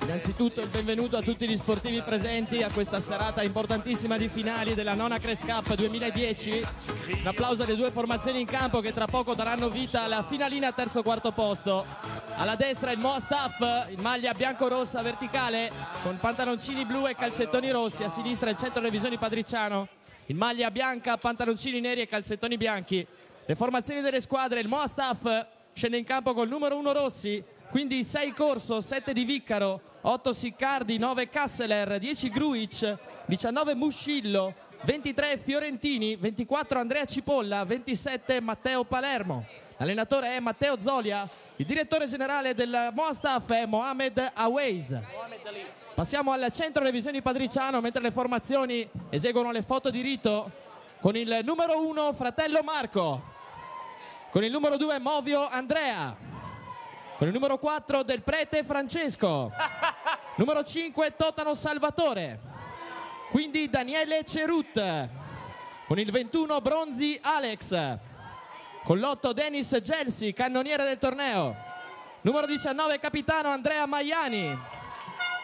Innanzitutto il benvenuto a tutti gli sportivi presenti a questa serata importantissima di finali della nona Crest Cup 2010. Un applauso alle due formazioni in campo che tra poco daranno vita alla finalina terzo-quarto posto. Alla destra il Moa Staff in maglia bianco-rossa verticale con pantaloncini blu e calzettoni rossi. A sinistra il Centro Revisioni Padriciano in maglia bianca, pantaloncini neri e calzettoni bianchi. Le formazioni delle squadre: il Moa Staff scende in campo col numero 1 Rossi, quindi 6 Corso, 7 Di Viccaro, 8 Siccardi, 9 Kasseler, 10 Gruic, 19 Muscillo, 23 Fiorentini, 24 Andrea Cipolla, 27 Matteo Palermo. L'allenatore è Matteo Zolia, il direttore generale del Moa Staff è Mohamed Aweiz. Passiamo al Centro Revisioni Padriciano mentre le formazioni eseguono le foto di rito con il numero 1 Fratello Marco, con il numero 2 Movio Andrea, con il numero 4 Del Prete Francesco, numero 5 Totano Salvatore, quindi Daniele Cerut, con il 21 Bronzi Alex, con l'8 Dennis Gelsi, cannoniere del torneo, numero 19 capitano Andrea Maiani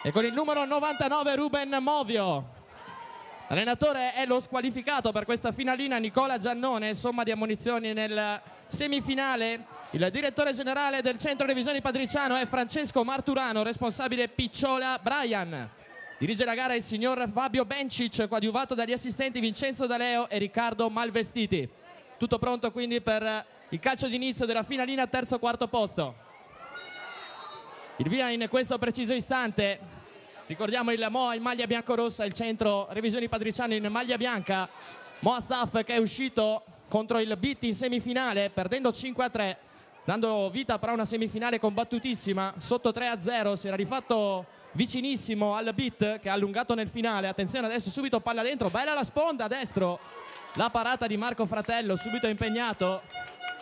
e con il numero 99 Ruben Movio. L'allenatore è lo squalificato per questa finalina Nicola Giannone, somma di ammonizioni nel semifinale. Il direttore generale del Centro Revisioni Padriciano è Francesco Marturano, responsabile Picciola Brian. Dirige la gara il signor Fabio Bencic, coadiuvato dagli assistenti Vincenzo D'Aleo e Riccardo Malvestiti. Tutto pronto quindi per il calcio d'inizio della finalina terzo-quarto posto. Il via in questo preciso istante. Ricordiamo il Moa in maglia bianco-rossa, il Centro Revisioni Padriciano in maglia bianca. Moa Staff che è uscito contro il Beat in semifinale perdendo 5-3, dando vita però a una semifinale combattutissima. Sotto 3-0 si era rifatto vicinissimo al Beat che ha allungato nel finale. Attenzione adesso, subito palla dentro, bella la sponda a destro, la parata di Marco Fratello, subito impegnato.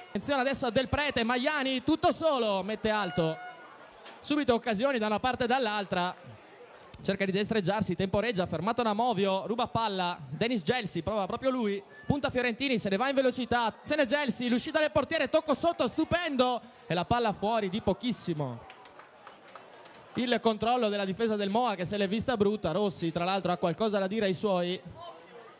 Attenzione adesso a Del Prete, Maiani tutto solo, mette alto, subito occasioni da una parte e dall'altra. Cerca di destreggiarsi, temporeggia, fermato da Movio, ruba palla, Dennis Gelsi, prova proprio lui, punta Fiorentini, se ne va in velocità, attenzione Gelsi, l'uscita del portiere, tocco sotto, stupendo, e la palla fuori di pochissimo. Il controllo della difesa del Moa che se l'è vista brutta. Rossi tra l'altro ha qualcosa da dire ai suoi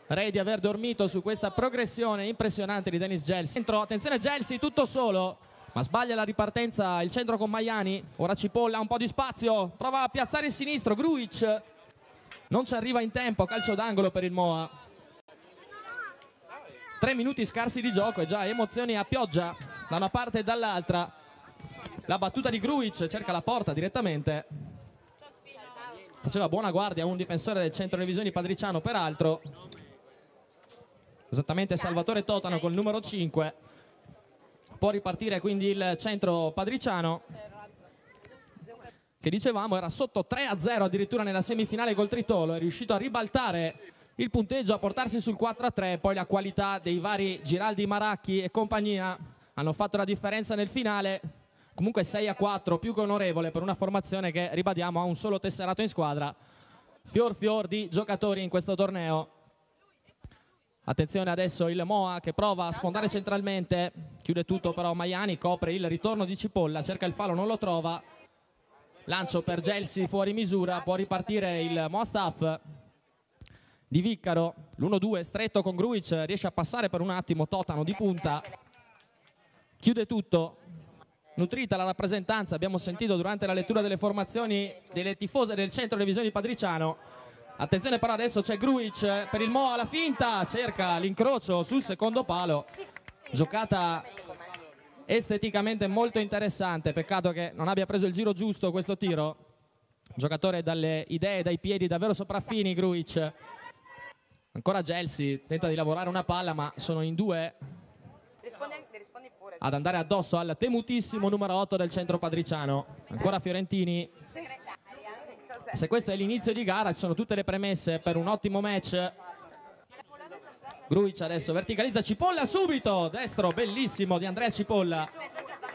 re di aver dormito su questa progressione impressionante di Dennis Gelsi. Attenzione Gelsi, tutto solo, ma sbaglia la ripartenza il centro con Maiani. Ora Cipolla, un po' di spazio, prova a piazzare il sinistro, Gruic non ci arriva in tempo, calcio d'angolo per il Moa. 3 minuti scarsi di gioco e già emozioni a pioggia da una parte e dall'altra. La battuta di Gruic, cerca la porta direttamente, faceva buona guardia un difensore del Centro Revisioni Padriciano peraltro, esattamente Salvatore Totano col numero 5. Può ripartire quindi il Centro Padriciano che dicevamo era sotto 3-0 addirittura nella semifinale col Tritolo, è riuscito a ribaltare il punteggio, a portarsi sul 4-3, poi la qualità dei vari Giraldi, Maracchi e compagnia hanno fatto la differenza nel finale. Comunque 6-4 più che onorevole per una formazione che, ribadiamo, ha un solo tesserato in squadra, fior di giocatori in questo torneo. Attenzione adesso il Moa che prova a sfondare centralmente, chiude tutto però Maiani, copre il ritorno di Cipolla, cerca il fallo, non lo trova, lancio per Gelsi fuori misura, può ripartire il Moa Staff. Di Viccaro, l'1-2 stretto con Gruic, riesce a passare per un attimo, Totano di punta, chiude tutto. Nutrita la rappresentanza, abbiamo sentito durante la lettura delle formazioni delle tifose del Centro Revisioni Padriciano. Attenzione però adesso c'è Gruic per il Moa alla finta, cerca l'incrocio sul secondo palo, giocata esteticamente molto interessante, peccato che non abbia preso il giro giusto questo tiro, giocatore dalle idee, dai piedi davvero sopraffini Gruic. Ancora Gelsi, tenta di lavorare una palla ma sono in due ad andare addosso al temutissimo numero 8 del Centro Padriciano. Ancora Fiorentini. Se questo è l'inizio di gara ci sono tutte le premesse per un ottimo match. Gruic adesso verticalizza, Cipolla subito, destro bellissimo di Andrea Cipolla,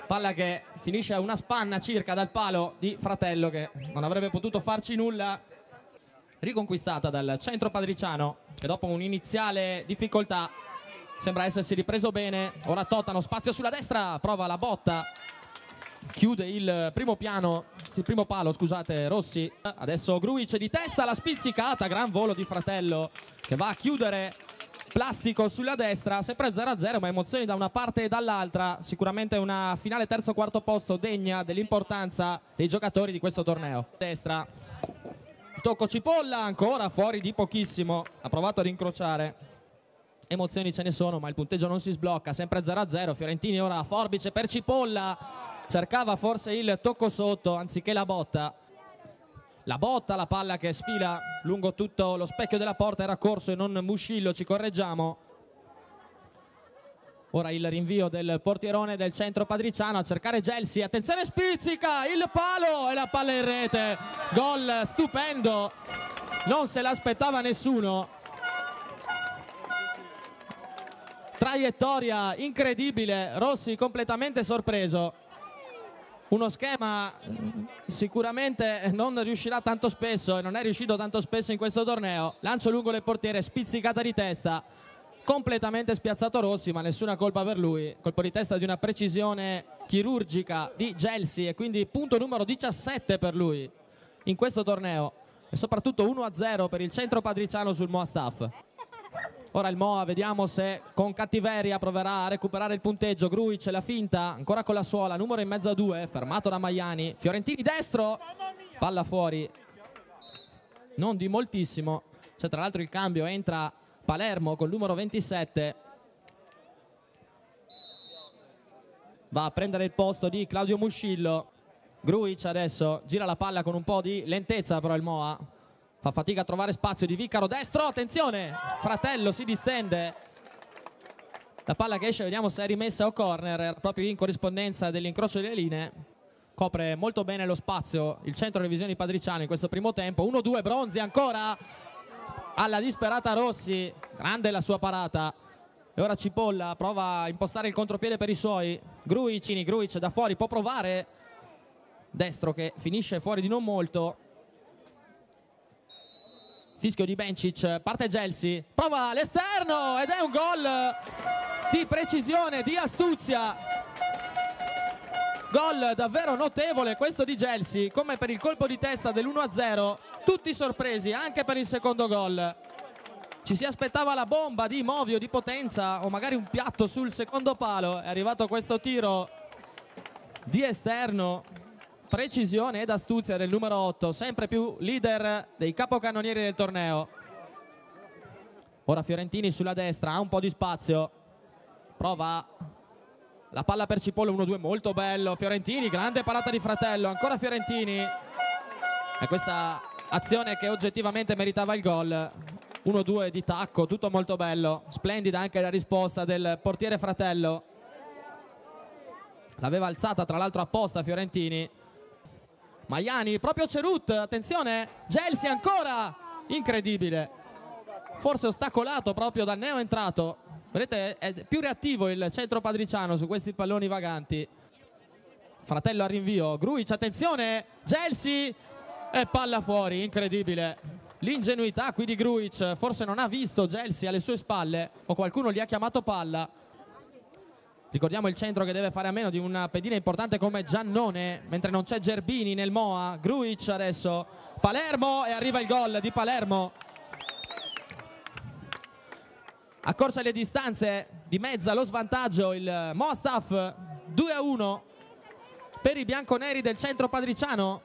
palla che finisce a una spanna circa dal palo di Fratello che non avrebbe potuto farci nulla. Riconquistata dal Centro Padriciano che dopo un'iniziale difficoltà sembra essersi ripreso bene. Ora Totano, spazio sulla destra, prova la botta chiude il primo palo, scusate, Rossi. Adesso Grujic di testa, la spizzicata, gran volo di Fratello che va a chiudere Plastico sulla destra, sempre 0-0, ma emozioni da una parte e dall'altra. Sicuramente una finale terzo-quarto posto degna dell'importanza dei giocatori di questo torneo. Destra, tocco Cipolla, ancora fuori di pochissimo, ha provato ad incrociare. Emozioni ce ne sono, ma il punteggio non si sblocca, sempre 0-0. Fiorentini ora a forbice per Cipolla, cercava forse il tocco sotto anziché la botta. La palla che sfila lungo tutto lo specchio della porta, era corso e non Muscillo, ci correggiamo. Ora il rinvio del portierone del centro padriciano a cercare Gelsi, attenzione, spizzica il palo e la palla in rete. Gol stupendo, non se l'aspettava nessuno. Traiettoria incredibile, Rossi completamente sorpreso. Uno schema sicuramente non riuscirà tanto spesso e non è riuscito tanto spesso in questo torneo. Lancio lungo le portiere, spizzicata di testa, completamente spiazzato Rossi, ma nessuna colpa per lui. Colpo di testa di una precisione chirurgica di Gelsi e quindi punto numero 17 per lui in questo torneo e soprattutto 1-0 per il centro padriciano sul Moa Staff. Ora il Moa, vediamo se con cattiveria proverà a recuperare il punteggio. Grujic la finta, ancora con la suola, numero in mezzo a 2, fermato da Maiani. Fiorentini destro, palla fuori, non di moltissimo. C'è tra l'altro il cambio, entra Palermo col numero 27. Va a prendere il posto di Claudio Muscillo. Grujic adesso gira la palla con un po' di lentezza, però il Moa fa fatica a trovare spazio. Di Vicaro destro, attenzione, Fratello si distende, la palla che esce, vediamo se è rimessa o corner, proprio in corrispondenza dell'incrocio delle linee. Copre molto bene lo spazio il centro revisioni padriciano in questo primo tempo. 1-2, Bronzi ancora alla disperata Rossi, grande la sua parata. E ora Cipolla prova a impostare il contropiede per i suoi. Grujic da fuori può provare, destro che finisce fuori di non molto. Fischio di Bencic, parte Gelsi, prova all'esterno ed è un gol di precisione, di astuzia. Gol davvero notevole questo di Gelsi, come per il colpo di testa dell'1-0, tutti sorpresi anche per il secondo gol. Ci si aspettava la bomba di Movio, di potenza o magari un piatto sul secondo palo. È arrivato questo tiro di esterno, precisione ed astuzia del numero 8, sempre più leader dei capocannonieri del torneo. Ora Fiorentini sulla destra, ha un po' di spazio, prova la palla per Cipolla, 1-2 molto bello. Fiorentini, grande parata di Fratello, ancora Fiorentini, e questa azione che oggettivamente meritava il gol. 1-2 di tacco, tutto molto bello, splendida anche la risposta del portiere Fratello, l'aveva alzata tra l'altro apposta Fiorentini. Maiani, proprio Cerut, attenzione, Gelsi ancora, incredibile, forse ostacolato proprio dal neoentrato. Vedete, è più reattivo il centro padriciano su questi palloni vaganti. Fratello al rinvio, Grujic, attenzione, Gelsi e palla fuori, incredibile. L'ingenuità qui di Grujic, forse non ha visto Gelsi alle sue spalle o qualcuno gli ha chiamato palla. Ricordiamo il centro che deve fare a meno di una pedina importante come Giannone, mentre non c'è Gerbini nel Moa. Grujic adesso, Palermo, e arriva il gol di Palermo. Accorse le distanze, dimezza lo svantaggio il Moa Staff, 2-1 per i bianconeri del centro padriciano.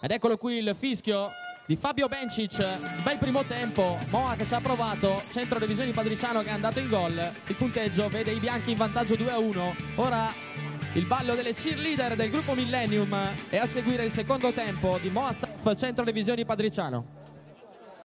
Ed eccolo qui il fischio di Fabio Bencic, bel primo tempo, Moa che ci ha provato, centro revisioni padriciano che è andato in gol. Il punteggio vede i bianchi in vantaggio 2-1. Ora il ballo delle cheerleader del gruppo Millennium e a seguire il secondo tempo di Moa Staff, centro revisioni padriciano.